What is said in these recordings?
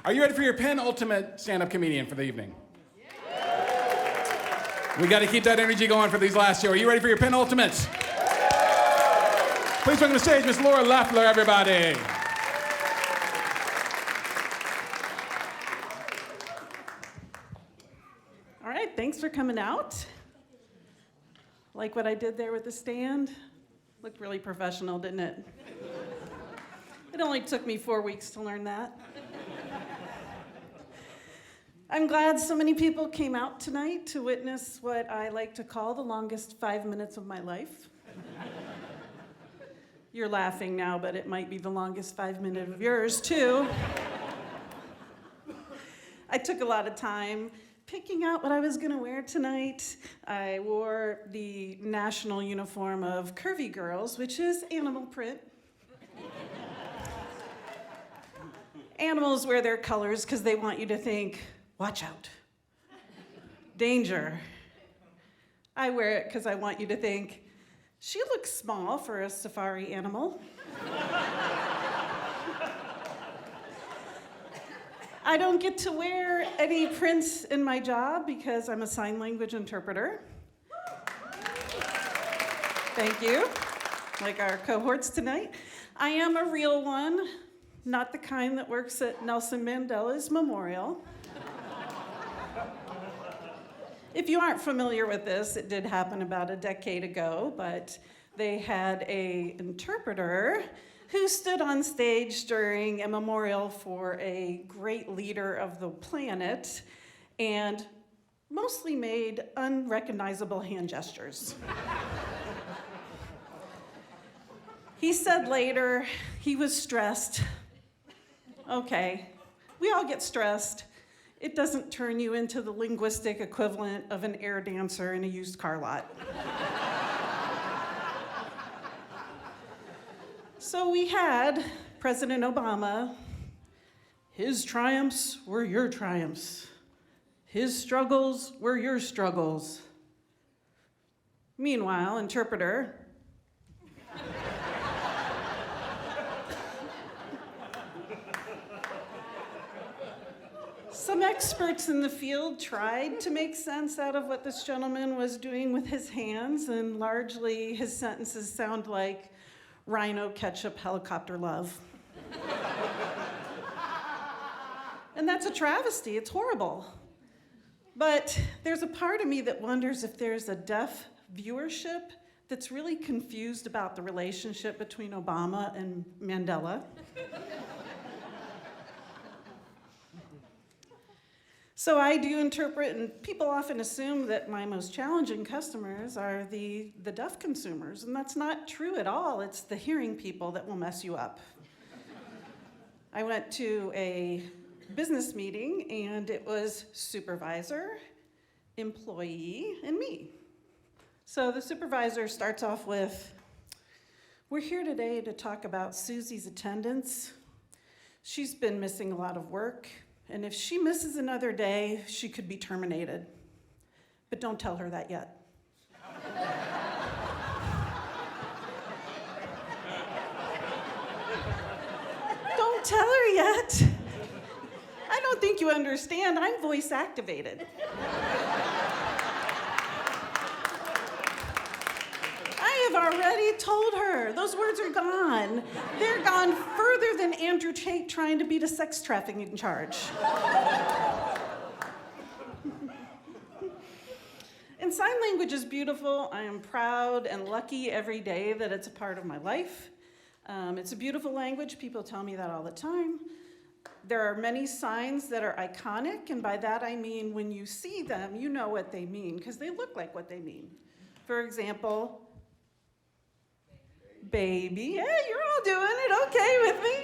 Are you ready for your penultimate stand-up comedian for the evening? We got to keep that energy going for these last two. Are you ready for your penultimate? Please welcome to the stage Miss Laura Leffler, everybody. All right, thanks for coming out. Like what I did there with the stand? Looked really professional, didn't it? It only took me 4 weeks to learn that. I'm glad so many people came out tonight to witness what I like to call the longest 5 minutes of my life. You're laughing now, but it might be the longest 5 minutes of yours, too. I took a lot of time picking out what I was going to wear tonight. I wore the national uniform of Curvy Girls, which is animal print. Animals wear their colors because they want you to think, watch out, danger. I wear it because I want you to think, she looks small for a safari animal. I don't get to wear any prints in my job because I'm a sign language interpreter. Thank you, like our cohorts tonight. I am a real one, not the kind that works at Nelson Mandela's memorial. If you aren't familiar with this, it did happen about a decade ago, but they had an interpreter who stood on stage during a memorial for a great leader of the planet and mostly made unrecognizable hand gestures. He said later he was stressed. Okay, we all get stressed. It doesn't turn you into the linguistic equivalent of an air dancer in a used car lot. So we had President Obama. His triumphs were your triumphs. His struggles were your struggles. Meanwhile, interpreter. Some experts in the field tried to make sense out of what this gentleman was doing with his hands, and largely his sentences sound like rhino ketchup helicopter love. And that's a travesty, it's horrible. But there's a part of me that wonders if there's a deaf viewership that's really confused about the relationship between Obama and Mandela. So I do interpret, and people often assume that my most challenging customers are the deaf consumers, and that's not true at all. It's the hearing people that will mess you up. I went to a business meeting, and it was supervisor, employee, and me. So the supervisor starts off with, we're here today to talk about Susie's attendance. She's been missing a lot of work. And if she misses another day, she could be terminated. But don't tell her that yet. Don't tell her yet. I don't think you understand. I'm voice activated. I have already told her. Those words are gone. They're gone further than Andrew Tate trying to beat a sex trafficking charge. And sign language is beautiful. I am proud and lucky every day that it's a part of my life. It's a beautiful language. People tell me that all the time. There are many signs that are iconic, and by that I mean when you see them, you know what they mean, because they look like what they mean. For example, baby. Hey, you're all doing it okay with me.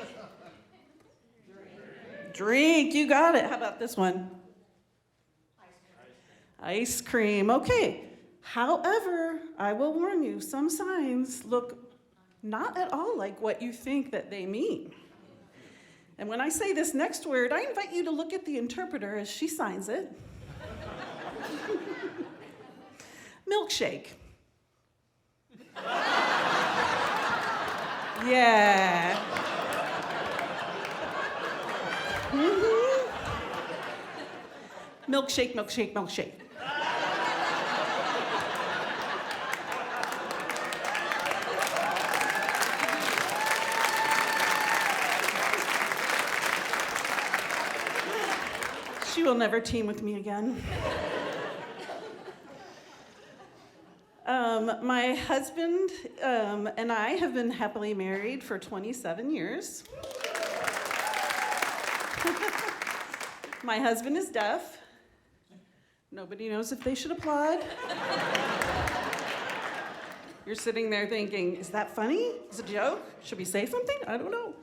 Drink, you got it. How about this one? Ice cream. Okay. However, I will warn you, some signs look not at all like what you think that they mean. And when I say this next word, I invite you to look at the interpreter as she signs it. Milkshake. Yeah. Mm-hmm. milkshake, milkshake, milkshake. She will never team with me again. My husband and I have been happily married for 27 years. My husband is deaf. Nobody knows if they should applaud. You're sitting there thinking, is that funny? Is it a joke? Should we say something? I don't know.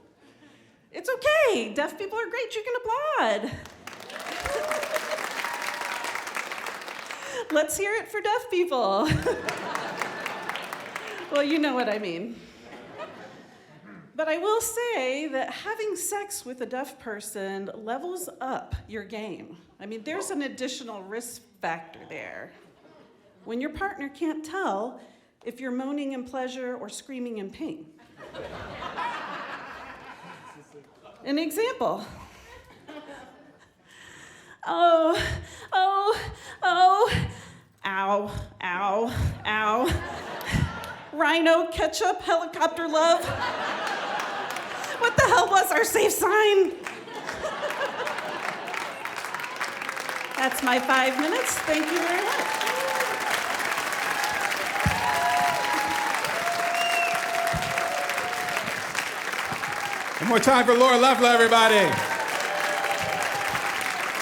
It's okay. Deaf people are great. You can applaud. Let's hear it for deaf people. Well, you know what I mean. But I will say that having sex with a deaf person levels up your game. I mean, there's an additional risk factor there. When your partner can't tell if you're moaning in pleasure or screaming in pain. An example. Oh, ow, ow, ow. Rhino, ketchup, helicopter love. What the hell was our safe sign? That's my 5 minutes. Thank you very much. One more time for Laura Leffler, everybody.